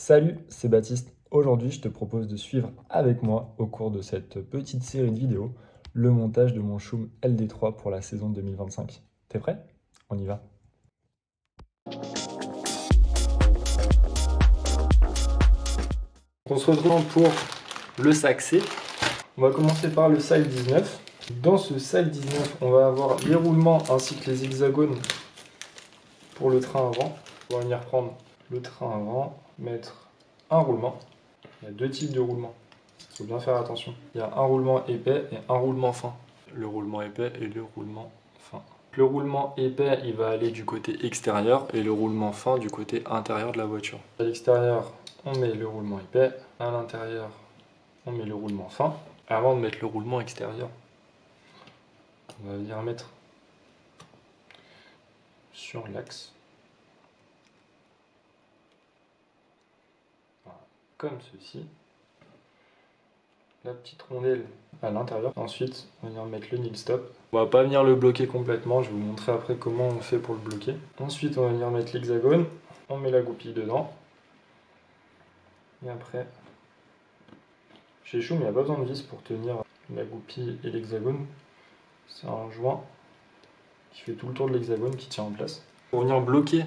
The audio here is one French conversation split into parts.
Salut, c'est Baptiste. Aujourd'hui, je te propose de suivre avec moi, au cours de cette petite série de vidéos, le montage de mon Shum LD3 pour la saison 2025. T'es prêt? On y va. On se retrouve pour le sac C. On va commencer par le sac 19. Dans ce sac 19, on va avoir les roulements ainsi que les hexagones pour le train avant. On va venir prendre le train avant, mettre un roulement. Il y a deux types de roulements. Il faut bien faire attention. Il y a un roulement épais et un roulement fin. Le roulement épais et le roulement fin. Le roulement épais, il va aller du côté extérieur et le roulement fin du côté intérieur de la voiture. À l'extérieur, on met le roulement épais. À l'intérieur, on met le roulement fin. Avant de mettre le roulement extérieur, on va venir mettre sur l'axe. Voilà, comme ceci. La petite rondelle à l'intérieur. Ensuite, on va venir mettre le nil stop. On va pas venir le bloquer complètement, je vais vous montrer après comment on fait pour le bloquer. Ensuite, on va venir mettre l'hexagone. On met la goupille dedans. Et après, chez Shum, il n'y a pas besoin de vis pour tenir la goupille et l'hexagone. C'est un joint qui fait tout le tour de l'hexagone qui tient en place. Pour venir bloquer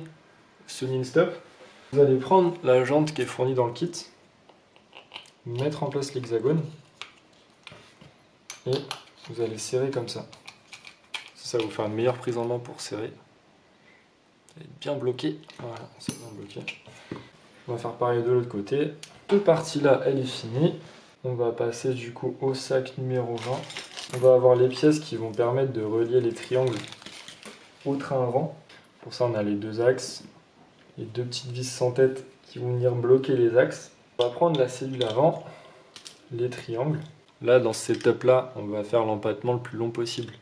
ce nil stop, vous allez prendre la jante qui est fournie dans le kit, mettre en place l'hexagone et vous allez serrer comme ça. Ça va vous faire une meilleure prise en main pour serrer. Ça va être bien bloqué. Voilà, c'est bien bloqué. On va faire pareil de l'autre côté. Cette partie-là, elle est finie. On va passer du coup au sac numéro 20. On va avoir les pièces qui vont permettre de relier les triangles au train avant. Pour ça, on a les deux axes et deux petites vis sans tête qui vont venir bloquer les axes. On va prendre la cellule avant, les triangles. Là, dans ce setup-là, on va faire l'empattement le plus long possible.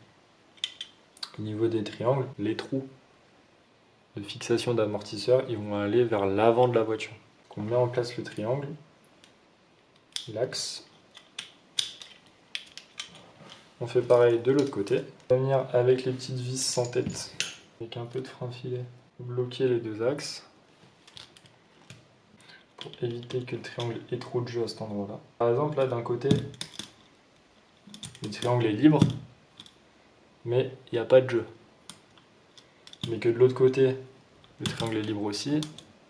Au niveau des triangles, les trous de fixation d'amortisseur, ils vont aller vers l'avant de la voiture. Donc on met en place le triangle, l'axe. On fait pareil de l'autre côté. On va venir avec les petites vis sans tête, avec un peu de frein filet, bloquer les deux axes pour éviter que le triangle ait trop de jeu à cet endroit-là. Par exemple, là d'un côté, le triangle est libre, mais il n'y a pas de jeu. Mais que de l'autre côté, le triangle est libre aussi,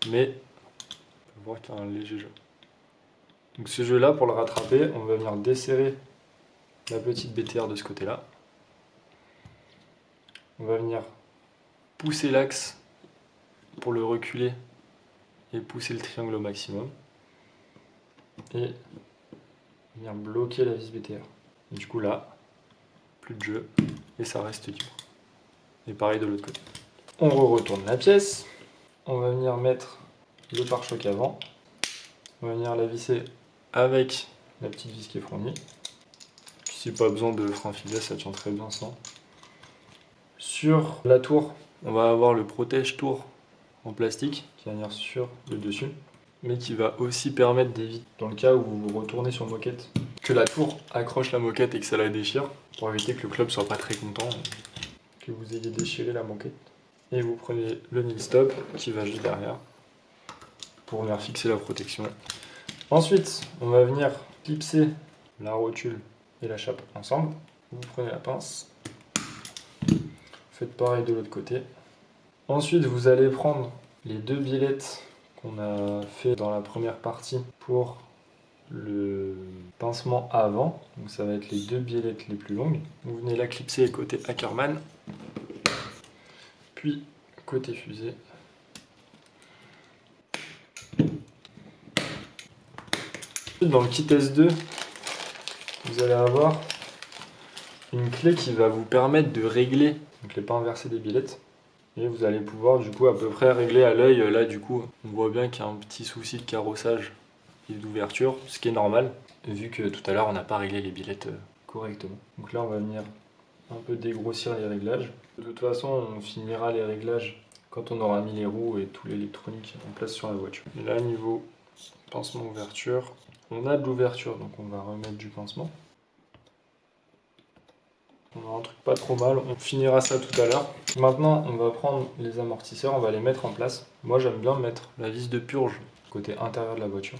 mais on va voir qu'il y a un léger jeu. Donc ce jeu-là, pour le rattraper, on va venir desserrer la petite BTR de ce côté-là. On va venir pousser l'axe pour le reculer et pousser le triangle au maximum. Et venir bloquer la vis BTR. Et du coup là, plus de jeu et ça reste libre. Et pareil de l'autre côté. On retourne la pièce. On va venir mettre le pare-choc avant. On va venir la visser avec la petite vis qui est fournie. Si pas besoin de frein filet, ça tient très bien sans. Sur la tour, on va avoir le protège-tour en plastique qui va venir sur le dessus, mais qui va aussi permettre d'éviter, dans le cas où vous vous retournez sur moquette, que la tour accroche la moquette et que ça la déchire, pour éviter que le club soit pas très content, que vous ayez déchiré la moquette. Et vous prenez le nil stop qui va juste derrière pour venir fixer la protection. Ensuite, on va venir clipser la rotule et la chape ensemble. Vous prenez la pince, faites pareil de l'autre côté. Ensuite, vous allez prendre les deux biellettes qu'on a fait dans la première partie pour le pincement avant. Donc ça va être les deux biellettes les plus longues. Vous venez la clipser côté Ackerman, puis côté fusée. Dans le kit S2, vous allez avoir une clé qui va vous permettre de régler, donc les pas inversés des biellettes. Et vous allez pouvoir du coup à peu près régler à l'œil. Là du coup on voit bien qu'il y a un petit souci de carrossage et d'ouverture, ce qui est normal vu que tout à l'heure on n'a pas réglé les biellettes correctement. Donc là on va venir un peu dégrossir les réglages. De toute façon on finira les réglages quand on aura mis les roues et tout l'électronique en place sur la voiture. Et là niveau pincement ouverture, on a de l'ouverture donc on va remettre du pincement. On a un truc pas trop mal, on finira ça tout à l'heure. Maintenant, on va prendre les amortisseurs, on va les mettre en place. Moi, j'aime bien mettre la vis de purge côté intérieur de la voiture,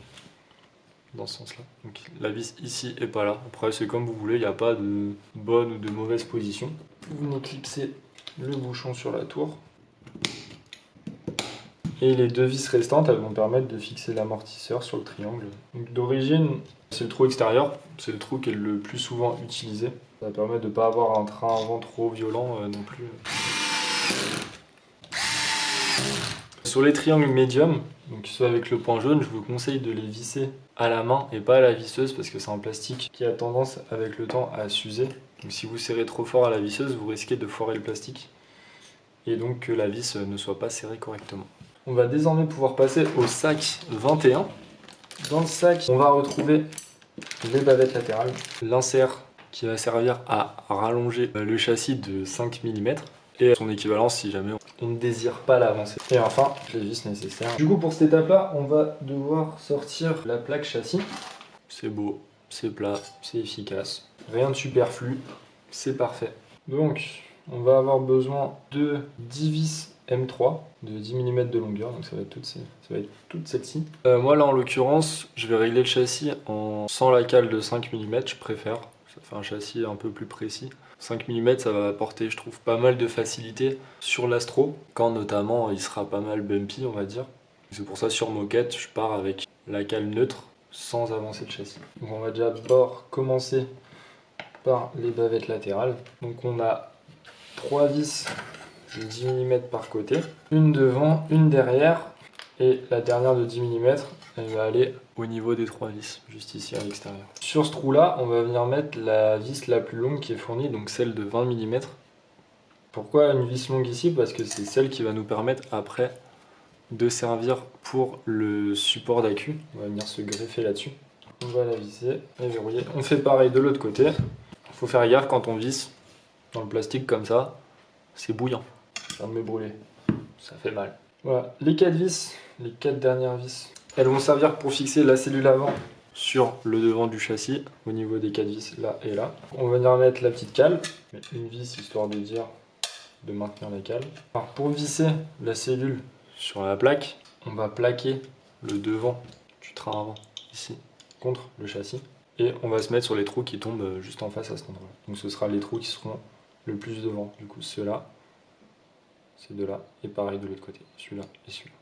dans ce sens-là. Donc la vis ici et pas là. Après c'est comme vous voulez, il n'y a pas de bonne ou de mauvaise position. Vous venez clipser le bouchon sur la tour. Et les deux vis restantes, elles vont permettre de fixer l'amortisseur sur le triangle. Donc d'origine, c'est le trou extérieur, c'est le trou qui est le plus souvent utilisé. Ça permet de ne pas avoir un train avant trop violent non plus. Sur les triangles médium, donc ceux avec le point jaune, je vous conseille de les visser à la main et pas à la visseuse parce que c'est un plastique qui a tendance avec le temps à s'user. Donc si vous serrez trop fort à la visseuse, vous risquez de foirer le plastique et donc que la vis ne soit pas serrée correctement. On va désormais pouvoir passer au sac 21. Dans le sac, on va retrouver les bavettes latérales, l'insert qui va servir à rallonger le châssis de 5 mm et son équivalence si jamais on ne désire pas l'avancer. Et enfin, les vis nécessaires. Du coup, pour cette étape-là, on va devoir sortir la plaque châssis. C'est beau, c'est plat, c'est efficace. Rien de superflu, c'est parfait. Donc, on va avoir besoin de 10 vis M3 de 10 mm de longueur, donc ça va être toutes celles-ci. Moi là en l'occurrence, je vais régler le châssis sans la cale de 5 mm, je préfère. Ça fait un châssis un peu plus précis. 5 mm ça va apporter je trouve pas mal de facilité sur l'Astro, quand notamment il sera pas mal bumpy on va dire. C'est pour ça sur moquette je pars avec la cale neutre sans avancer le châssis. Donc on va déjà d'abord commencer par les bavettes latérales. Donc on a 3 vis de 10 mm par côté, une devant, une derrière, et la dernière de 10 mm, elle va aller au niveau des 3 vis, juste ici à l'extérieur. Sur ce trou-là, on va venir mettre la vis la plus longue qui est fournie, donc celle de 20 mm. Pourquoi une vis longue ici? Parce que c'est celle qui va nous permettre après de servir pour le support d'accu. On va venir se greffer là-dessus. On va la visser et verrouiller. On fait pareil de l'autre côté. Il faut faire gaffe quand on visse dans le plastique comme ça, c'est bouillant. Je viens de me brûler, ça fait mal. Voilà, les 4 vis, les 4 dernières vis, elles vont servir pour fixer la cellule avant sur le devant du châssis, au niveau des 4 vis là et là. On va venir mettre la petite cale, une vis histoire de dire de maintenir la cale. Alors pour visser la cellule sur la plaque, on va plaquer le devant du train avant, ici, contre le châssis. Et on va se mettre sur les trous qui tombent juste en face à cet endroit. Donc ce sera les trous qui seront le plus devant. Du coup ceux-là, ces deux-là, et pareil de l'autre côté, celui-là et celui-là.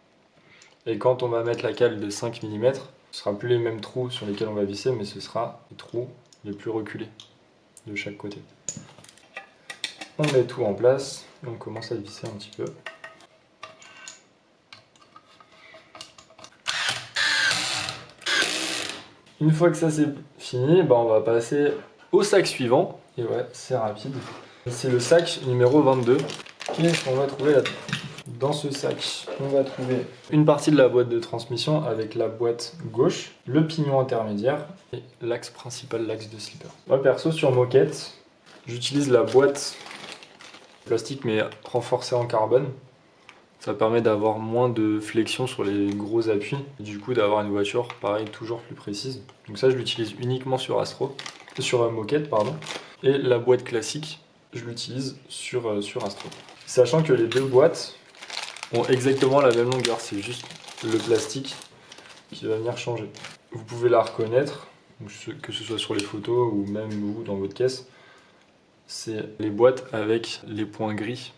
Et quand on va mettre la cale de 5 mm, ce sera plus les mêmes trous sur lesquels on va visser, mais ce sera les trous les plus reculés de chaque côté. On met tout en place et on commence à visser un petit peu. Une fois que ça c'est fini, on va passer au sac suivant. Et ouais, c'est rapide. C'est le sac numéro 22. Qu'est-ce qu'on va trouver là-dedans? Dans ce sac, on va trouver une partie de la boîte de transmission avec la boîte gauche, le pignon intermédiaire et l'axe principal, l'axe de slipper. Moi perso sur moquette, j'utilise la boîte plastique mais renforcée en carbone. Ça permet d'avoir moins de flexion sur les gros appuis et du coup d'avoir une voiture pareil toujours plus précise. Donc ça je l'utilise uniquement sur sur moquette pardon. Et la boîte classique, je l'utilise sur Astro. Sachant que les deux boîtes ont exactement la même longueur, c'est juste le plastique qui va venir changer. Vous pouvez la reconnaître, que ce soit sur les photos ou même vous dans votre caisse. C'est les boîtes avec les points gris.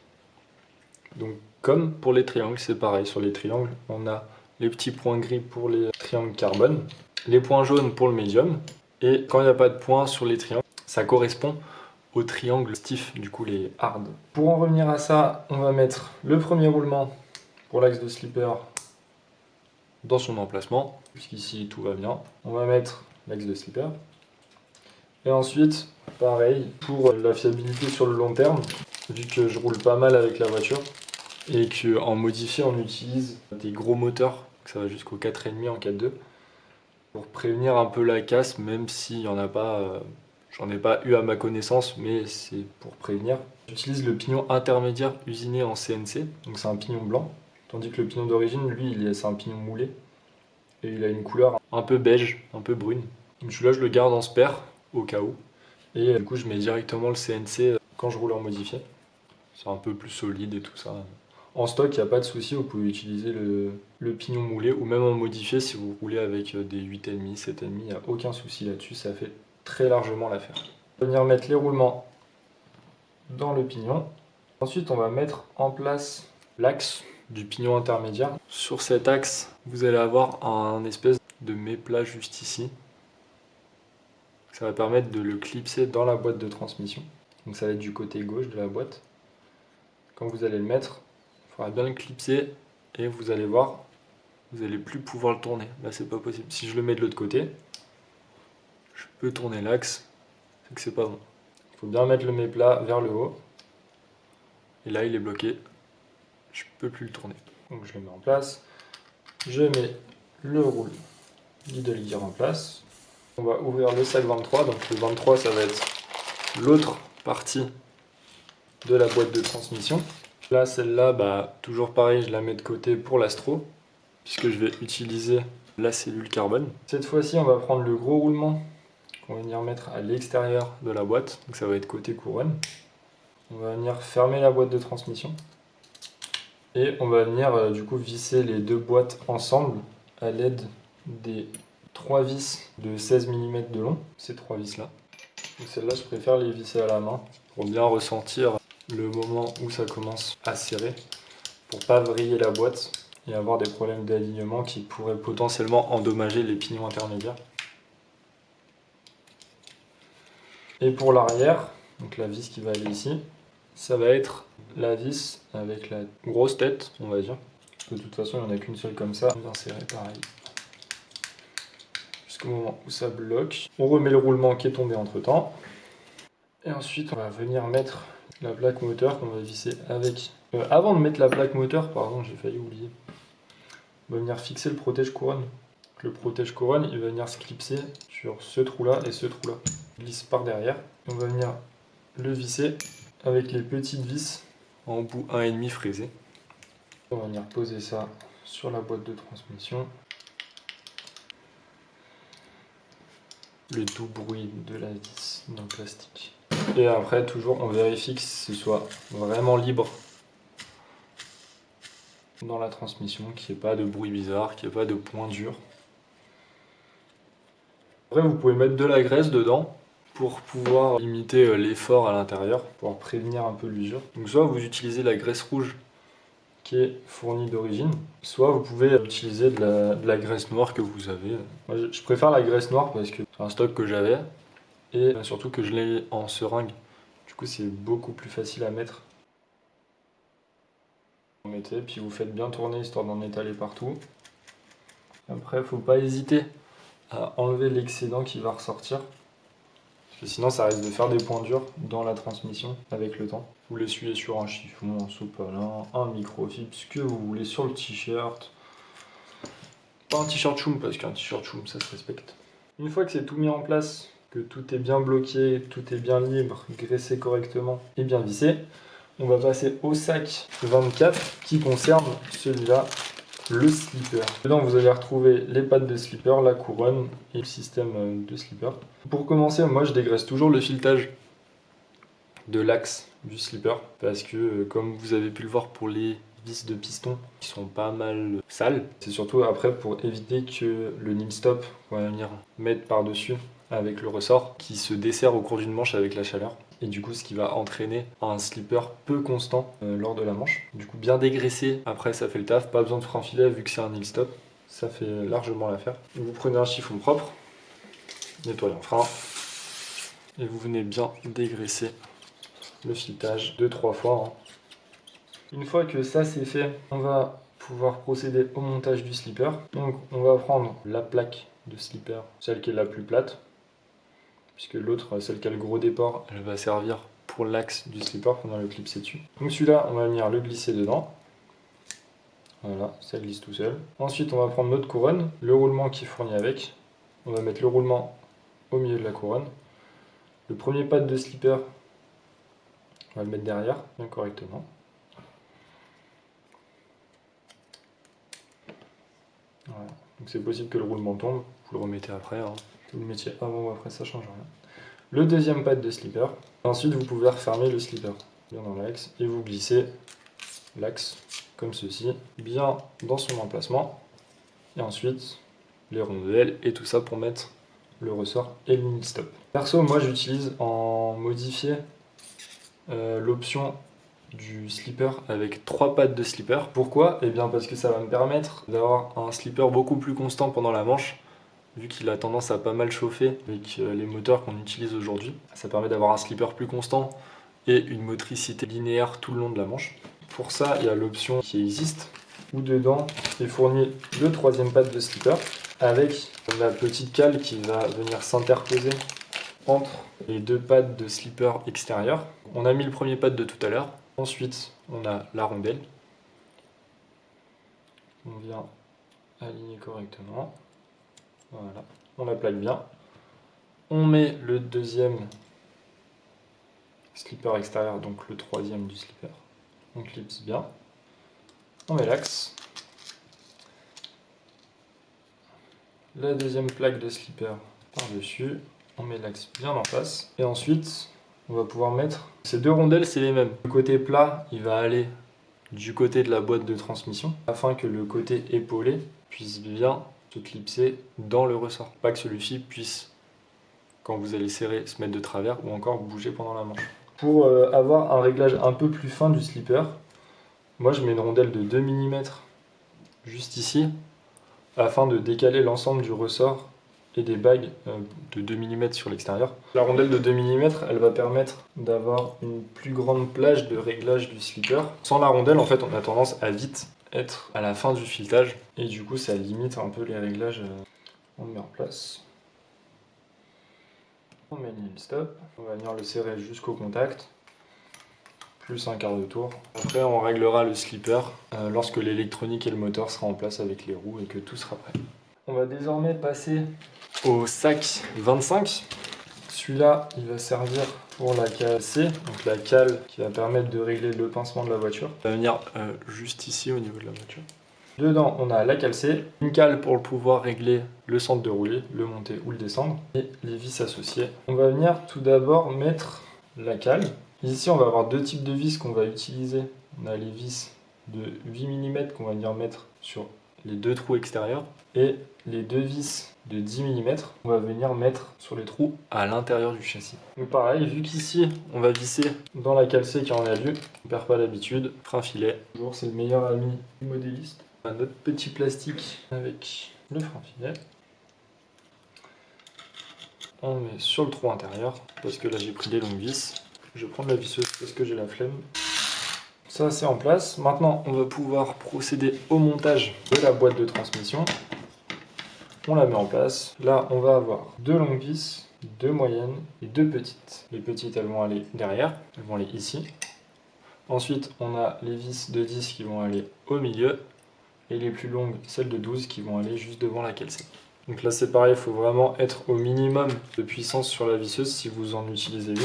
Donc comme pour les triangles, c'est pareil. Sur les triangles, on a les petits points gris pour les triangles carbone, les points jaunes pour le médium, et quand il n'y a pas de points sur les triangles, ça correspond aux triangles stiff, du coup les hard. Pour en revenir à ça, on va mettre le premier roulement pour l'axe de slipper dans son emplacement, puisqu'ici tout va bien. On va mettre l'axe de slipper. Et ensuite, pareil, pour la fiabilité sur le long terme, vu que je roule pas mal avec la voiture, et qu'en modifié on utilise des gros moteurs, ça va jusqu'au 4,5 en 4.2, pour prévenir un peu la casse, même s'il n'y en a pas, j'en ai pas eu à ma connaissance, mais c'est pour prévenir. J'utilise le pignon intermédiaire usiné en CNC, donc c'est un pignon blanc, tandis que le pignon d'origine, lui, c'est un pignon moulé, et il a une couleur un peu beige, un peu brune. Donc celui-là je le garde en spare, au cas où, et du coup je mets directement le CNC quand je roule en modifié. C'est un peu plus solide et tout ça. En stock, il n'y a pas de souci, vous pouvez utiliser le pignon moulé ou même en modifier si vous roulez avec des 8,5, 7,5, il n'y a aucun souci là-dessus, ça fait très largement l'affaire. On va venir mettre les roulements dans le pignon. Ensuite, on va mettre en place l'axe du pignon intermédiaire. Sur cet axe, vous allez avoir un espèce de méplat juste ici. Ça va permettre de le clipser dans la boîte de transmission. Donc ça va être du côté gauche de la boîte. Quand vous allez le mettre, il faudra bien le clipser et vous allez voir, vous n'allez plus pouvoir le tourner. Là, c'est pas possible. Si je le mets de l'autre côté, je peux tourner l'axe, c'est que c'est pas bon. Il faut bien mettre le méplat vers le haut. Et là, il est bloqué. Je peux plus le tourner. Donc je le mets en place. Je mets le roule d'idle gear en place. On va ouvrir le sac 23. Donc le 23, ça va être l'autre partie de la boîte de transmission. Là, celle-là, toujours pareil, je la mets de côté pour l'astro, puisque je vais utiliser la cellule carbone. Cette fois-ci, on va prendre le gros roulement qu'on va venir mettre à l'extérieur de la boîte. Donc ça va être côté couronne. On va venir fermer la boîte de transmission. Et on va venir du coup visser les deux boîtes ensemble à l'aide des 3 vis de 16 mm de long, ces 3 vis là. Celles-là, je préfère les visser à la main pour bien ressentir le moment où ça commence à serrer, pour pas vriller la boîte et avoir des problèmes d'alignement qui pourraient potentiellement endommager les pignons intermédiaires. Et pour l'arrière, donc la vis qui va aller ici, ça va être la vis avec la grosse tête, on va dire. De toute façon, il n'y en a qu'une seule comme ça, bien serré pareil. Jusqu'au moment où ça bloque. On remet le roulement qui est tombé entre temps. Et ensuite, on va venir mettre la plaque moteur qu'on va visser avec... avant de mettre la plaque moteur, pardon, j'ai failli oublier. On va venir fixer le protège-couronne. Le protège-couronne, il va venir se clipser sur ce trou-là et ce trou-là. Il glisse par derrière. On va venir le visser avec les petites vis en bout 1,5 fraisé. On va venir poser ça sur la boîte de transmission. Le doux bruit de la vis dans le plastique. Et après, toujours, on vérifie que ce soit vraiment libre dans la transmission, qu'il n'y ait pas de bruit bizarre, qu'il n'y ait pas de point dur. Après, vous pouvez mettre de la graisse dedans pour pouvoir limiter l'effort à l'intérieur, pour pouvoir prévenir un peu l'usure. Donc soit vous utilisez la graisse rouge qui est fournie d'origine, soit vous pouvez utiliser de la graisse noire que vous avez. Moi, je préfère la graisse noire parce que c'est un stock que j'avais et surtout que je l'ai en seringue. Du coup, c'est beaucoup plus facile à mettre. Vous mettez, puis vous faites bien tourner histoire d'en étaler partout. Après, il ne faut pas hésiter à enlever l'excédent qui va ressortir. Parce que sinon, ça risque de faire des points durs dans la transmission avec le temps. Vous l'essuyez sur un chiffon, un sopalin, un microfibre, ce que vous voulez, sur le t-shirt. Pas un t-shirt choum, parce qu'un t-shirt choum, ça se respecte. Une fois que c'est tout mis en place, que tout est bien bloqué, tout est bien libre, graissé correctement et bien vissé, on va passer au sac 24 qui concerne celui-là, le slipper. Dedans, vous allez retrouver les pattes de slipper, la couronne et le système de slipper. Pour commencer, moi je dégraisse toujours le filetage de l'axe du slipper parce que comme vous avez pu le voir pour les vis de piston qui sont pas mal sales, c'est surtout après pour éviter que le nip stop qu'on va venir mettre par dessus avec le ressort qui se dessert au cours d'une manche avec la chaleur et du coup ce qui va entraîner un slipper peu constant lors de la manche. Du coup bien dégraissé, après ça fait le taf, pas besoin de frein filet vu que c'est un nip stop, ça fait largement l'affaire. Vous prenez un chiffon propre, nettoyant frein et vous venez bien dégraisser le filetage 2-3 fois. Hein. Une fois que ça c'est fait, on va pouvoir procéder au montage du slipper. Donc on va prendre la plaque de slipper, celle qui est la plus plate, puisque l'autre, celle qui a le gros départ, elle va servir pour l'axe du slipper qu'on a le clipsé dessus. Donc celui-là, on va venir le glisser dedans. Voilà, ça glisse tout seul. Ensuite, on va prendre notre couronne, le roulement qui est fourni avec. On va mettre le roulement au milieu de la couronne. Le premier pad de slipper, on va le mettre derrière, bien correctement. Voilà. Donc c'est possible que le roulement tombe, vous le remettez après. Hein. Que vous le mettiez avant ou après, ça change rien. Le deuxième pad de slipper. Ensuite, vous pouvez refermer le slipper bien dans l'axe et vous glissez l'axe comme ceci, bien dans son emplacement. Et ensuite, les rondelles et tout ça pour mettre le ressort et le mini stop. Perso, moi j'utilise en modifié l'option du slipper avec 3 pattes de slipper. Pourquoi? Eh bien parce que ça va me permettre d'avoir un slipper beaucoup plus constant pendant la manche, vu qu'il a tendance à pas mal chauffer avec les moteurs qu'on utilise aujourd'hui. Ça permet d'avoir un slipper plus constant et une motricité linéaire tout le long de la manche. Pour ça, il y a l'option qui existe, où dedans est fourni le 3e patte de slipper, avec la petite cale qui va venir s'interposer entre les 2 pattes de slipper extérieurs. On a mis le premier pad de tout à l'heure. Ensuite, on a la rondelle. On vient aligner correctement. Voilà, on la plaque bien. On met le 2e slipper extérieur, donc le 3e du slipper. On clipse bien. On met l'axe. La 2e plaque de slipper par-dessus. On met l'axe bien en face. Et ensuite, on va pouvoir mettre... Ces 2 rondelles, c'est les mêmes. Le côté plat, il va aller du côté de la boîte de transmission, afin que le côté épaulé puisse bien se clipser dans le ressort. Pas que celui-ci puisse, quand vous allez serrer, se mettre de travers ou encore bouger pendant la manche. Pour avoir un réglage un peu plus fin du slipper, moi je mets une rondelle de 2 mm juste ici, afin de décaler l'ensemble du ressort et des bagues de 2 mm sur l'extérieur. La rondelle de 2 mm, elle va permettre d'avoir une plus grande plage de réglage du slipper. Sans la rondelle, en fait, on a tendance à vite être à la fin du filetage, et du coup, ça limite un peu les réglages. On le met en place. On met le stop. On va venir le serrer jusqu'au contact, plus un quart de tour. Après, on réglera le slipper lorsque l'électronique et le moteur sera en place avec les roues et que tout sera prêt. On va désormais passer au sac 25. Celui-là, il va servir pour la cale C, donc la cale qui va permettre de régler le pincement de la voiture. Ça va venir juste ici au niveau de la voiture. Dedans, on a la cale C, une cale pour pouvoir régler le centre de rouler, le monter ou le descendre, et les vis associées. On va venir tout d'abord mettre la cale. Ici, on va avoir 2 types de vis qu'on va utiliser. On a les vis de 8 mm qu'on va venir mettre sur les 2 trous extérieurs, et les 2 vis de 10 mm on va venir mettre sur les trous à l'intérieur du châssis. Donc pareil, vu qu'ici on va visser dans la cale C qui en a lieu, on ne perd pas l'habitude, frein filet, toujours c'est le meilleur ami du modéliste. On a notre petit plastique avec le frein filet. On met sur le trou intérieur, parce que là j'ai pris des longues vis. Je vais prendre la visseuse parce que j'ai la flemme. Ça c'est en place. Maintenant on va pouvoir procéder au montage de la boîte de transmission. On la met en place. Là on va avoir 2 longues vis, 2 moyennes et 2 petites. Les petites elles vont aller derrière, elles vont aller ici. Ensuite on a les vis de 10 qui vont aller au milieu, et les plus longues, celles de 12 qui vont aller juste devant la cale C. Donc là c'est pareil, il faut vraiment être au minimum de puissance sur la visseuse si vous en utilisez une.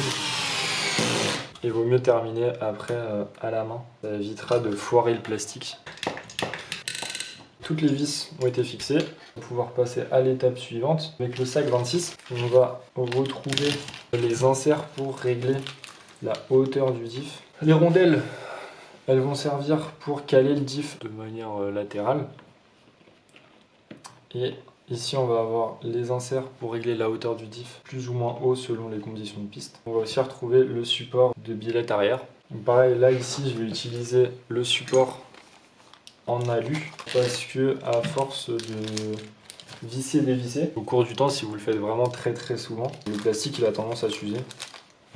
Il vaut mieux terminer après à la main, ça évitera de foirer le plastique. Toutes les vis ont été fixées. On va pouvoir passer à l'étape suivante. Avec le sac 26, on va retrouver les inserts pour régler la hauteur du diff. Les rondelles, elles vont servir pour caler le diff de manière latérale. Et ici, on va avoir les inserts pour régler la hauteur du diff plus ou moins haut selon les conditions de piste. On va aussi retrouver le support de billette arrière. Donc pareil, là ici, je vais utiliser le support en alu parce que à force de visser et dévisser, au cours du temps, si vous le faites vraiment très souvent, le plastique il a tendance à s'user,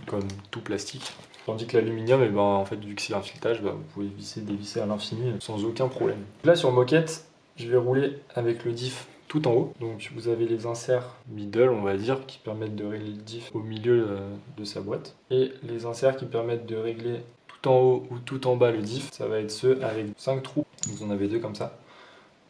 comme tout plastique. Tandis que l'aluminium, et ben, en fait, vu que c'est un filetage, vous pouvez visser et dévisser à l'infini sans aucun problème. Là sur moquette, je vais rouler avec le diff tout en haut. Donc vous avez les inserts middle, on va dire, qui permettent de régler le diff au milieu de sa boîte. Et les inserts qui permettent de régler tout en haut ou tout en bas le diff, ça va être ceux avec 5 trous. Vous en avez 2 comme ça.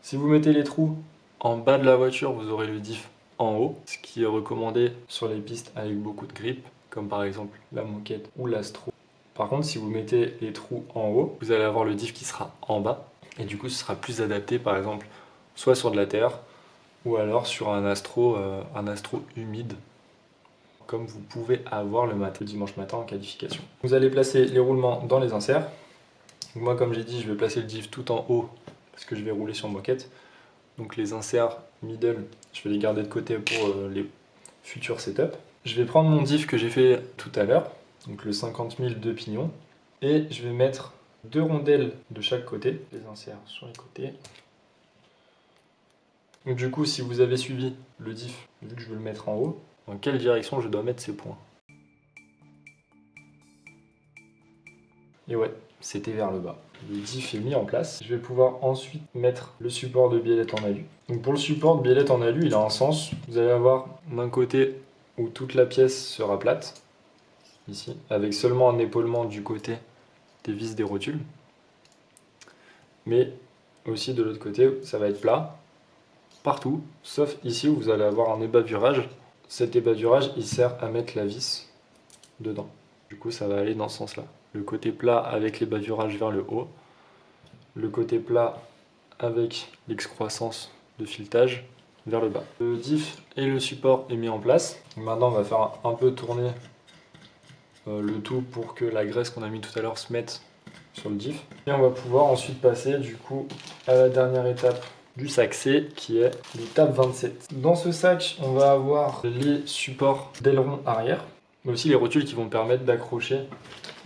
Si vous mettez les trous en bas de la voiture, vous aurez le diff en haut, ce qui est recommandé sur les pistes avec beaucoup de grip, comme par exemple la moquette ou l'Astro. Par contre, si vous mettez les trous en haut, vous allez avoir le diff qui sera en bas, et du coup ce sera plus adapté par exemple soit sur de la terre, ou alors sur un astro humide, comme vous pouvez avoir le dimanche matin en qualification. Vous allez placer les roulements dans les inserts. Donc moi comme j'ai dit, je vais placer le diff tout en haut parce que je vais rouler sur moquette. Donc les inserts middle, je vais les garder de côté pour les futurs setups. Je vais prendre mon diff que j'ai fait tout à l'heure, donc le 50 000 de pignon, et je vais mettre 2 rondelles de chaque côté, les inserts sur les côtés. Donc du coup, si vous avez suivi le diff, vu que je veux le mettre en haut, dans quelle direction je dois mettre ces points? Et ouais, c'était vers le bas. Le diff est mis en place. Je vais pouvoir ensuite mettre le support de biellette en alu. Donc pour le support de biellette en alu, il a un sens. Vous allez avoir d'un côté où toute la pièce sera plate, ici, avec seulement un épaulement du côté des vis des rotules. Mais aussi de l'autre côté, ça va être plat, partout, sauf ici où vous allez avoir un ébavurage. Cet ébavurage, il sert à mettre la vis dedans. Du coup, ça va aller dans ce sens-là. Le côté plat avec l'ébavurage vers le haut. Le côté plat avec l'excroissance de filetage vers le bas. Le diff et le support est mis en place. Maintenant, on va faire un peu tourner le tout pour que la graisse qu'on a mis tout à l'heure se mette sur le diff. Et on va pouvoir ensuite passer du coup à la dernière étape du sac C qui est l'étape 27. Dans ce sac, on va avoir les supports d'aileron arrière, mais aussi les rotules qui vont permettre d'accrocher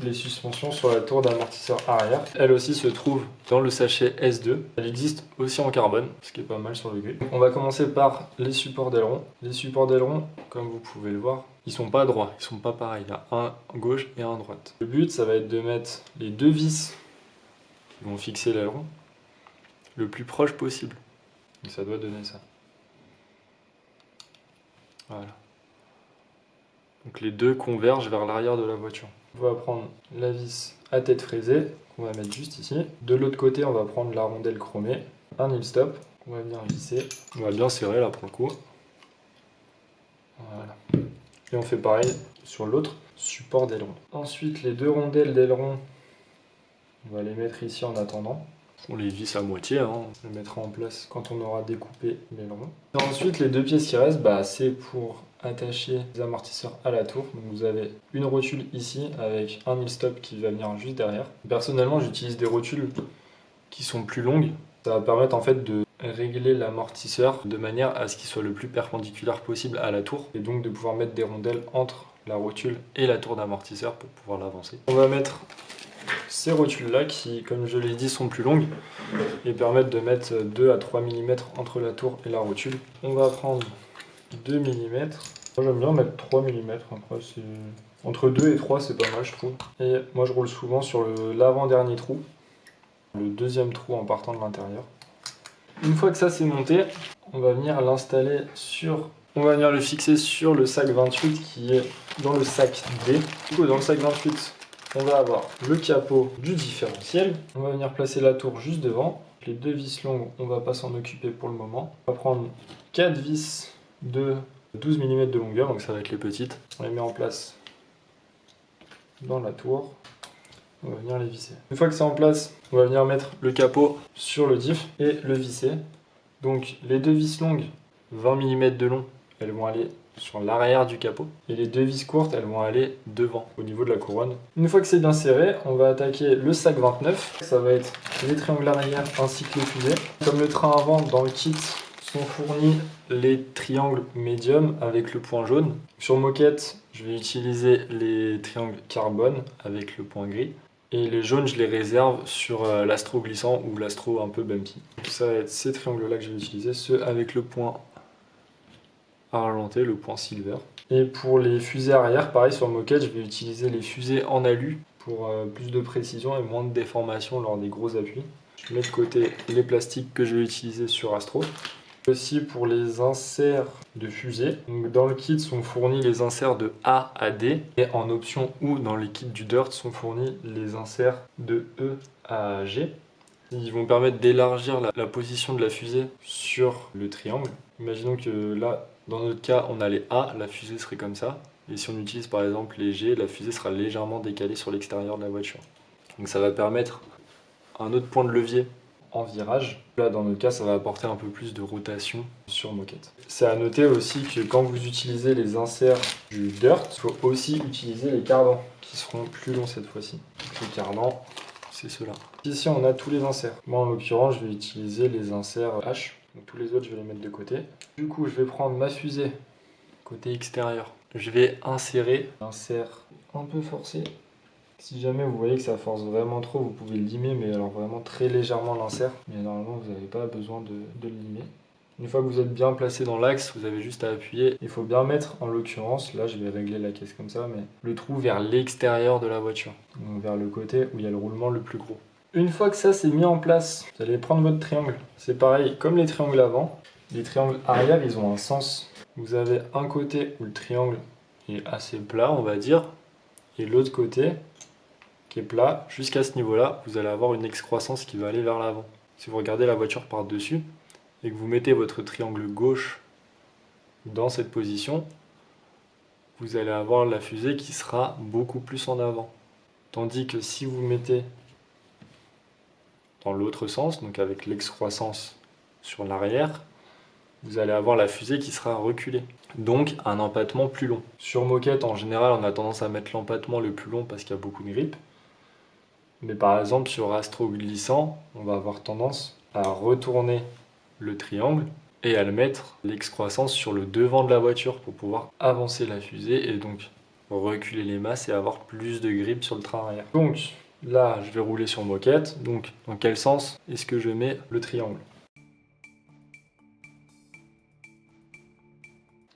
les suspensions sur la tour d'amortisseur arrière. Elle aussi se trouve dans le sachet S2. Elle existe aussi en carbone, ce qui est pas mal sur le gris. On va commencer par les supports d'aileron. Les supports d'aileron, comme vous pouvez le voir, ils sont pas droits, ils sont pas pareils. Il y a un à gauche et un à droite. Le but, ça va être de mettre les 2 vis qui vont fixer l'aileron le plus proche possible. Et ça doit donner ça. Voilà. Donc les deux convergent vers l'arrière de la voiture. On va prendre la vis à tête fraisée, qu'on va mettre juste ici. De l'autre côté, on va prendre la rondelle chromée, un heel stop, on va venir visser. On va bien serrer là pour le coup. Voilà. Et on fait pareil sur l'autre support d'aileron. Ensuite, les 2 rondelles d'aileron, on va les mettre ici en attendant. On les visse à moitié, hein. On les mettra en place quand on aura découpé l'aileron. Ensuite, les 2 pièces qui restent, c'est pour attacher les amortisseurs à la tour. Donc vous avez une rotule ici avec un heel stop qui va venir juste derrière. Personnellement, j'utilise des rotules qui sont plus longues. Ça va permettre en fait de régler l'amortisseur de manière à ce qu'il soit le plus perpendiculaire possible à la tour et donc de pouvoir mettre des rondelles entre la rotule et la tour d'amortisseur pour pouvoir l'avancer. On va mettre ces rotules là qui, comme je l'ai dit, sont plus longues et permettent de mettre 2 à 3 mm entre la tour et la rotule. On va prendre 2 mm. Moi j'aime bien mettre 3 mm, après c'est... Entre 2 et 3 c'est pas mal je trouve. Et moi je roule souvent sur l'avant-dernier trou, le deuxième trou en partant de l'intérieur. Une fois que ça c'est monté, on va venir l'installer sur... On va venir le fixer sur le sac 28 qui est dans le sac D. Du coup dans le sac 28, on va avoir le capot du différentiel. On va venir placer la tour juste devant. Les 2 vis longues, on va pas s'en occuper pour le moment. On va prendre 4 vis de 12 mm de longueur, donc ça va être les petites. On les met en place dans la tour. On va venir les visser. Une fois que c'est en place, on va venir mettre le capot sur le diff et le visser. Donc les 2 vis longues, 20 mm de long, elles vont aller sur l'arrière du capot. Et les 2 vis courtes, elles vont aller devant, au niveau de la couronne. Une fois que c'est bien serré, on va attaquer le sac 29. Ça va être les triangles arrière ainsi que les fusées. Comme le train avant, dans le kit, sont fournis les triangles médium avec le point jaune. Sur moquette, je vais utiliser les triangles carbone avec le point gris. Et les jaunes, je les réserve sur l'astro glissant ou l'astro un peu bumpy. Donc ça va être ces triangles-là que je vais utiliser, ceux avec le point argenté, le point silver. Et pour les fusées arrière, pareil sur moquette, je vais utiliser les fusées en alu pour plus de précision et moins de déformation lors des gros appuis. Je mets de côté les plastiques que je vais utiliser sur Astro. Aussi pour les inserts de fusée. Donc dans le kit sont fournis les inserts de A à D et en option ou dans les kits du Dirt sont fournis les inserts de E à G. Ils vont permettre d'élargir la position de la fusée sur le triangle. Imaginons que là, dans notre cas, on a les A, la fusée serait comme ça. Et si on utilise par exemple les G, la fusée sera légèrement décalée sur l'extérieur de la voiture. Donc ça va permettre un autre point de levier en virage. Là, dans notre cas, ça va apporter un peu plus de rotation sur moquette. C'est à noter aussi que quand vous utilisez les inserts du Dirt, il faut aussi utiliser les cardans qui seront plus longs cette fois-ci. Les cardans, c'est ceux-là. Ici on a tous les inserts. Moi en l'occurrence je vais utiliser les inserts H. Donc tous les autres je vais les mettre de côté. Du coup je vais prendre ma fusée côté extérieur. Je vais insérer l'insert un peu forcé. Si jamais vous voyez que ça force vraiment trop, vous pouvez limer, mais alors vraiment très légèrement l'insert. Mais normalement, vous n'avez pas besoin de le limer. Une fois que vous êtes bien placé dans l'axe, vous avez juste à appuyer. Il faut bien mettre, en l'occurrence, là je vais régler la caisse comme ça, mais le trou vers l'extérieur de la voiture. Donc vers le côté où il y a le roulement le plus gros. Une fois que ça c'est mis en place, vous allez prendre votre triangle. C'est pareil, comme les triangles avant, les triangles arrière, ils ont un sens. Vous avez un côté où le triangle est assez plat, on va dire, et l'autre côté qui est plat. Jusqu'à ce niveau-là, vous allez avoir une excroissance qui va aller vers l'avant. Si vous regardez la voiture par-dessus et que vous mettez votre triangle gauche dans cette position, vous allez avoir la fusée qui sera beaucoup plus en avant. Tandis que si vous mettez dans l'autre sens, donc avec l'excroissance sur l'arrière, vous allez avoir la fusée qui sera reculée. Donc un empattement plus long. Sur moquette, en général, on a tendance à mettre l'empattement le plus long parce qu'il y a beaucoup de grippe. Mais par exemple, sur Astro glissant, on va avoir tendance à retourner le triangle et à le mettre l'excroissance sur le devant de la voiture pour pouvoir avancer la fusée et donc reculer les masses et avoir plus de grippe sur le train arrière. Donc là, je vais rouler sur moquette. Donc dans quel sens est-ce que je mets le triangle?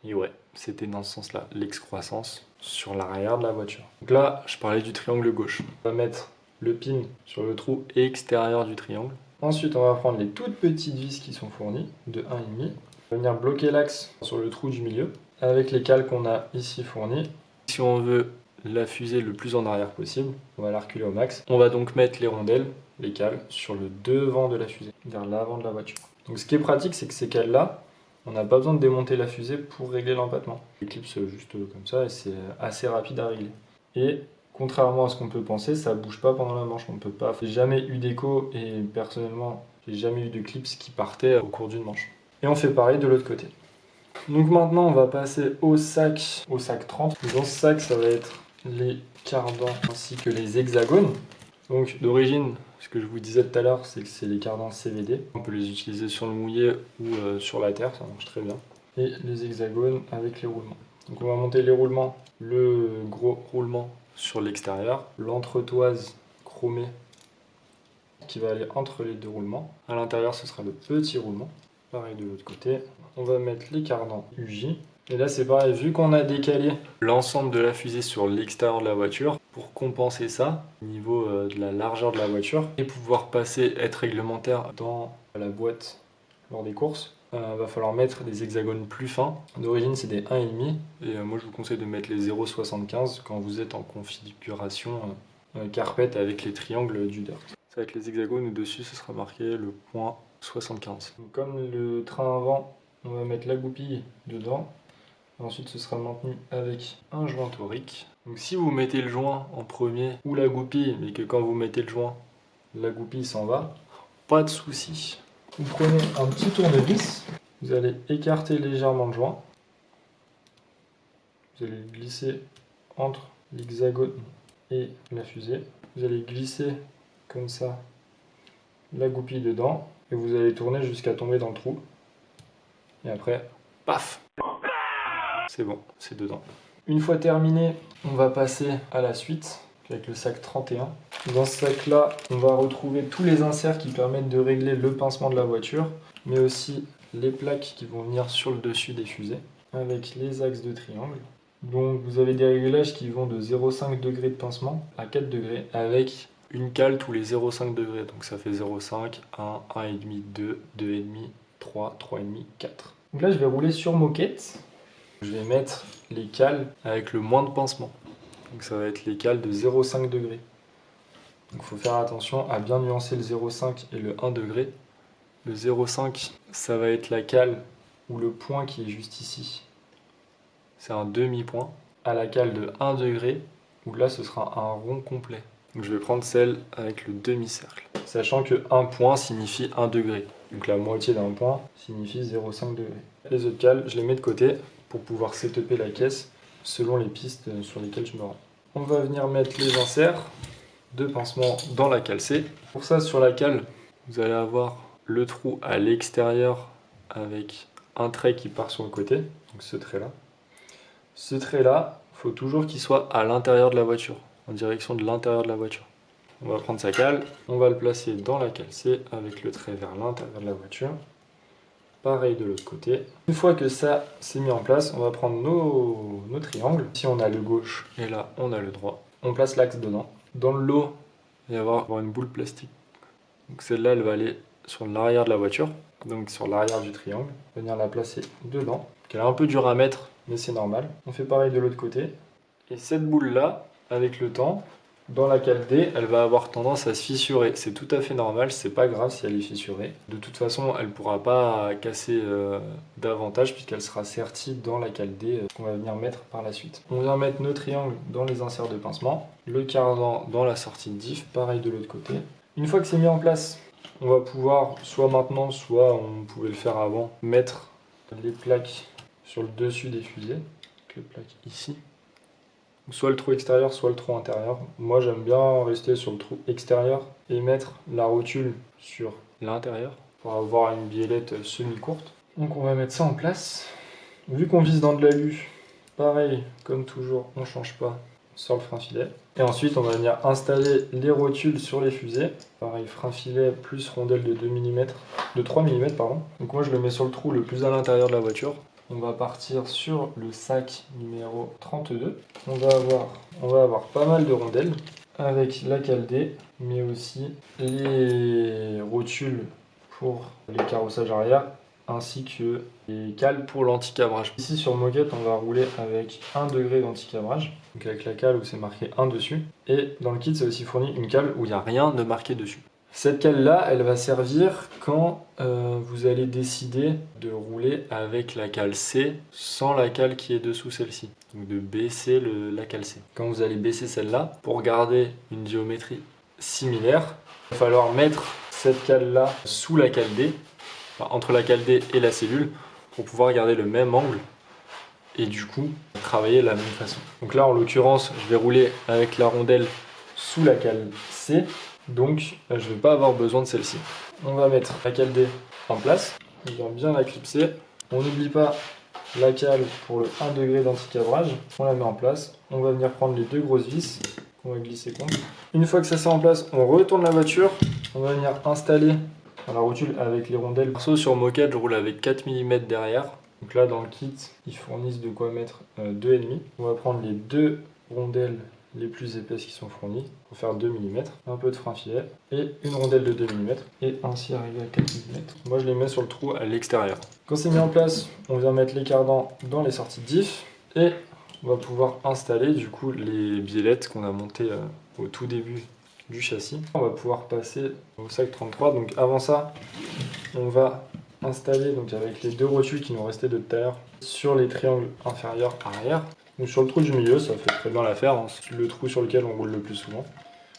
Et ouais, c'était dans ce sens-là, l'excroissance sur l'arrière de la voiture. Donc là, je parlais du triangle gauche. On va mettre le pin sur le trou extérieur du triangle. Ensuite, on va prendre les toutes petites vis qui sont fournies, de 1,5. On va venir bloquer l'axe sur le trou du milieu, avec les cales qu'on a ici fournies. Si on veut la fusée le plus en arrière possible, on va la reculer au max. On va donc mettre les rondelles, les cales, sur le devant de la fusée, vers l'avant de la voiture. Donc ce qui est pratique, c'est que ces cales-là, on n'a pas besoin de démonter la fusée pour régler l'empattement. On clipse juste comme ça et c'est assez rapide à régler. Et contrairement à ce qu'on peut penser, ça bouge pas pendant la manche. On peut pas. J'ai jamais eu d'écho et personnellement, j'ai jamais eu de clips qui partaient au cours d'une manche. Et on fait pareil de l'autre côté. Donc maintenant, on va passer au sac 30. Dans ce sac, ça va être les cardans ainsi que les hexagones. Donc d'origine, ce que je vous disais tout à l'heure, c'est que c'est les cardans CVD. On peut les utiliser sur le mouillé ou sur la terre, ça marche très bien. Et les hexagones avec les roulements. Donc on va monter les roulements, le gros roulement sur l'extérieur, l'entretoise chromée qui va aller entre les deux roulements. À l'intérieur, ce sera le petit roulement. Pareil de l'autre côté. On va mettre les cardans UJ. Et là, c'est pareil, vu qu'on a décalé l'ensemble de la fusée sur l'extérieur de la voiture, pour compenser ça, au niveau de la largeur de la voiture, et pouvoir être réglementaire dans la boîte lors des courses, va falloir mettre des hexagones plus fins. D'origine, c'est des 1,5. Et moi, je vous conseille de mettre les 0,75 quand vous êtes en configuration carpet avec les triangles du dirt. C'est avec les hexagones au-dessus, ce sera marqué le point 75. Donc, comme le train avant, on va mettre la goupille dedans. Ensuite, ce sera maintenu avec un joint torique. Donc si vous mettez le joint en premier ou la goupille, mais que quand vous mettez le joint, la goupille s'en va, pas de souci. Vous prenez un petit tournevis, vous allez écarter légèrement le joint. Vous allez le glisser entre l'hexagone et la fusée. Vous allez glisser comme ça la goupille dedans et vous allez tourner jusqu'à tomber dans le trou. Et après, paf! C'est bon, c'est dedans. Une fois terminé, on va passer à la suite avec le sac 31. Dans ce sac-là, on va retrouver tous les inserts qui permettent de régler le pincement de la voiture, mais aussi les plaques qui vont venir sur le dessus des fusées, avec les axes de triangle. Donc vous avez des réglages qui vont de 0,5 degrés de pincement à 4 degrés, avec une cale tous les 0,5 degrés. Donc ça fait 0,5, 1, 1,5, 2, 2,5, 3, 3,5, 4. Donc là, je vais rouler sur moquette. Je vais mettre les cales avec le moins de pincement. Donc ça va être les cales de 0,5 degrés. Donc il faut faire attention à bien nuancer le 0,5 et le 1 degré. Le 0,5, ça va être la cale ou le point qui est juste ici. C'est un demi-point. À la cale de 1 degré, où là ce sera un rond complet. Donc je vais prendre celle avec le demi-cercle. Sachant que 1 point signifie 1 degré. Donc la moitié d'un point signifie 0,5 degré. Les autres cales, je les mets de côté pour pouvoir setuper la caisse selon les pistes sur lesquelles je me rends. On va venir mettre les inserts de pincement dans la cale C. Pour ça, sur la cale, vous allez avoir le trou à l'extérieur avec un trait qui part sur le côté, donc ce trait-là. Ce trait-là, il faut toujours qu'il soit à l'intérieur de la voiture, en direction de l'intérieur de la voiture. On va prendre sa cale, on va le placer dans la cale C avec le trait vers l'intérieur de la voiture. Pareil de l'autre côté. Une fois que ça s'est mis en place, on va prendre nos triangles. Ici on a le gauche et là on a le droit. On place l'axe dedans. Dans le lot, il va y avoir une boule plastique. Donc celle-là, elle va aller sur l'arrière de la voiture, donc sur l'arrière du triangle. Venir la placer dedans. Elle est un peu dure à mettre, mais c'est normal. On fait pareil de l'autre côté. Et cette boule-là, avec le temps, dans la cale D, elle va avoir tendance à se fissurer. C'est tout à fait normal, c'est pas grave si elle est fissurée. De toute façon, elle pourra pas casser davantage puisqu'elle sera sertie dans la cale D qu'on va venir mettre par la suite. On vient mettre nos triangles dans les inserts de pincement, le cardan dans la sortie de diff, pareil de l'autre côté. Une fois que c'est mis en place, on va pouvoir, soit maintenant, soit on pouvait le faire avant, mettre les plaques sur le dessus des fusées. Donc les plaques ici. Soit le trou extérieur, soit le trou intérieur. Moi, j'aime bien rester sur le trou extérieur et mettre la rotule sur l'intérieur pour avoir une biellette semi-courte. Donc on va mettre ça en place. Vu qu'on vise dans de l'alu, pareil, comme toujours, on ne change pas sur le frein filet. Et ensuite, on va venir installer les rotules sur les fusées. Pareil, frein filet plus rondelle de 2 mm, de 3 mm, pardon. Donc moi, je le mets sur le trou le plus à l'intérieur de la voiture. On va partir sur le sac numéro 32. On va avoir pas mal de rondelles avec la cale D, mais aussi les rotules pour les carrossages arrière, ainsi que les cales pour l'anti-cabrage. Ici sur moquette, on va rouler avec 1 degré d'anti-cabrage, donc avec la cale où c'est marqué 1 dessus. Et dans le kit, c'est aussi fourni une cale où il n'y a rien de marqué dessus. Cette cale-là, elle va servir quand vous allez décider de rouler avec la cale C sans la cale qui est dessous celle-ci. Donc de baisser la cale C. Quand vous allez baisser celle-là, pour garder une géométrie similaire, il va falloir mettre cette cale-là sous la cale D, enfin, entre la cale D et la cellule, pour pouvoir garder le même angle et du coup travailler de la même façon. Donc là, en l'occurrence, je vais rouler avec la rondelle sous la cale C. Donc je ne vais pas avoir besoin de celle-ci. On va mettre la cale D en place, on va bien la clipser. On n'oublie pas la cale pour le 1 degré d'anti-cabrage. On la met en place. On va venir prendre les 2 grosses vis qu'on va glisser contre. Une fois que ça c'est en place, on retourne la voiture. On va venir installer la rotule avec les rondelles. Perso sur moquette, je roule avec 4 mm derrière. Donc là dans le kit, ils fournissent de quoi mettre 2,5. On va prendre les 2 rondelles les plus épaisses qui sont fournies pour faire 2 mm, un peu de frein filet et une rondelle de 2 mm et ainsi arriver à 4 mm. Moi je les mets sur le trou à l'extérieur. Quand c'est mis en place, on vient mettre les cardans dans les sorties de diff et on va pouvoir installer du coup les biellettes qu'on a montées au tout début du châssis. On va pouvoir passer au sac 33. Donc avant ça, on va installer donc avec les 2 rotules qui nous restaient de tout à l'heure sur les triangles inférieurs arrière. Donc sur le trou du milieu, ça fait très bien l'affaire, hein. C'est le trou sur lequel on roule le plus souvent.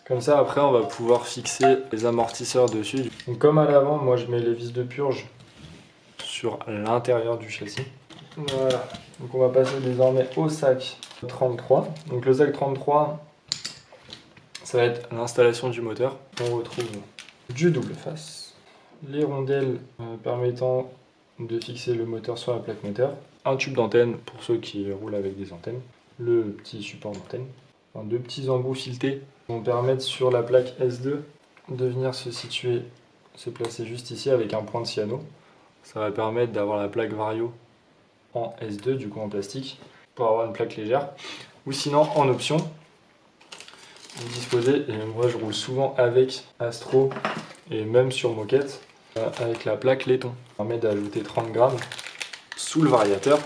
Comme ça, après, on va pouvoir fixer les amortisseurs dessus. Donc comme à l'avant, moi je mets les vis de purge sur l'intérieur du châssis. Voilà. Donc on va passer désormais au sac 33. Donc le sac 33, ça va être l'installation du moteur. On retrouve du double face, les rondelles permettant de fixer le moteur sur la plaque moteur, un tube d'antenne pour ceux qui roulent avec des antennes, le petit support d'antenne, enfin, 2 petits embouts filetés qui vont permettre sur la plaque S2 de venir se placer juste ici avec un point de cyano. Ça va permettre d'avoir la plaque Vario en S2, du coup en plastique, pour avoir une plaque légère. Ou sinon, en option, vous disposez, et moi je roule souvent avec Astro et même sur moquette, avec la plaque laiton. Ça permet d'ajouter 30 grammes sous le variateur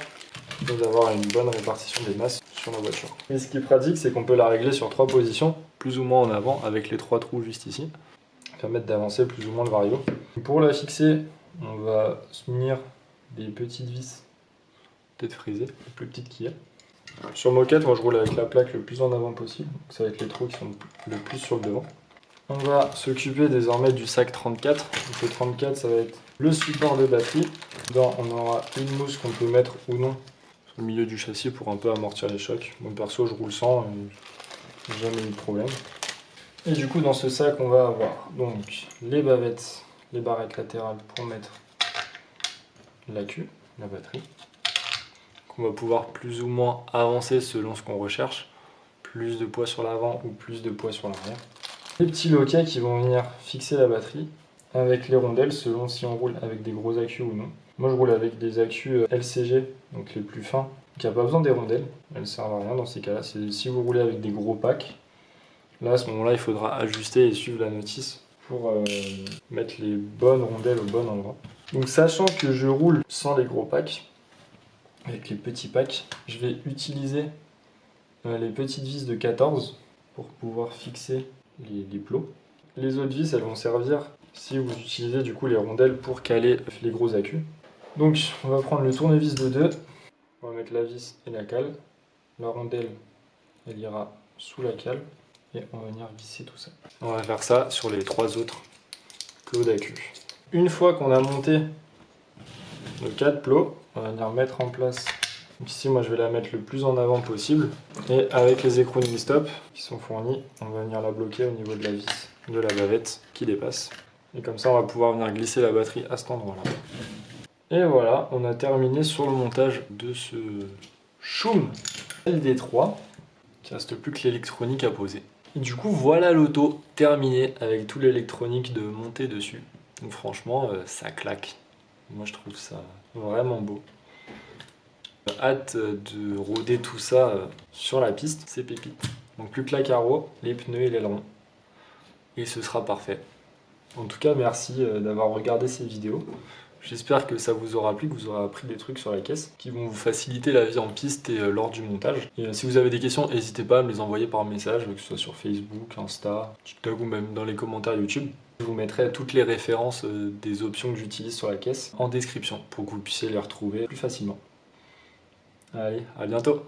et d'avoir une bonne répartition des masses sur la voiture. Et ce qui est pratique, c'est qu'on peut la régler sur 3 positions, plus ou moins en avant, avec les 3 trous juste ici. Permettre d'avancer plus ou moins le vario. Pour la fixer, on va se munir des petites vis, peut-être frisées, les plus petites qu'il y a. Sur moquette, moi je roule avec la plaque le plus en avant possible, donc ça va être les trous qui sont le plus sur le devant. On va s'occuper désormais du sac 34. Donc le 34, ça va être le support de batterie. Dedans, on aura une mousse qu'on peut mettre ou non au milieu du châssis pour un peu amortir les chocs. Moi perso, je roule sans, jamais eu de problème. Et du coup, dans ce sac, on va avoir donc les bavettes, les barrettes latérales pour mettre l'accu, la batterie, qu'on va pouvoir plus ou moins avancer selon ce qu'on recherche. Plus de poids sur l'avant ou plus de poids sur l'arrière. Les petits loquets qui vont venir fixer la batterie avec les rondelles selon si on roule avec des gros accus ou non. Moi je roule avec des accus LCG, donc les plus fins, qui n'ont pas besoin des rondelles, elles ne servent à rien dans ces cas-là. Si vous roulez avec des gros packs, là à ce moment-là il faudra ajuster et suivre la notice pour mettre les bonnes rondelles au bon endroit. Donc sachant que je roule sans les gros packs, avec les petits packs, je vais utiliser les petites vis de 14 pour pouvoir fixer les plots. Les autres vis, elles vont servir si vous utilisez du coup les rondelles pour caler les gros accus. Donc on va prendre le tournevis de 2, on va mettre la vis et la cale. La rondelle, elle ira sous la cale et on va venir visser tout ça. On va faire ça sur les 3 autres plots d'accus. Une fois qu'on a monté nos 4 plots, on va venir mettre en place. Donc ici, moi, je vais la mettre le plus en avant possible. Et avec les écrous de stop qui sont fournis, on va venir la bloquer au niveau de la vis de la bavette qui dépasse. Et comme ça, on va pouvoir venir glisser la batterie à cet endroit-là. Et voilà, on a terminé sur le montage de ce Shoom LD3. Il ne reste plus que l'électronique à poser. Et du coup, voilà l'auto terminée avec tout l'électronique de monter dessus. Donc franchement, ça claque. Moi, je trouve ça vraiment beau. Hâte de rôder tout ça sur la piste, c'est pépite. Donc plus que la carreau, les pneus et l'aileron. Et ce sera parfait. En tout cas, merci d'avoir regardé ces vidéos. J'espère que ça vous aura plu, que vous aurez appris des trucs sur la caisse qui vont vous faciliter la vie en piste et lors du montage. Et si vous avez des questions, n'hésitez pas à me les envoyer par message, que ce soit sur Facebook, Insta, TikTok ou même dans les commentaires YouTube. Je vous mettrai toutes les références des options que j'utilise sur la caisse en description pour que vous puissiez les retrouver plus facilement. Allez, à bientôt!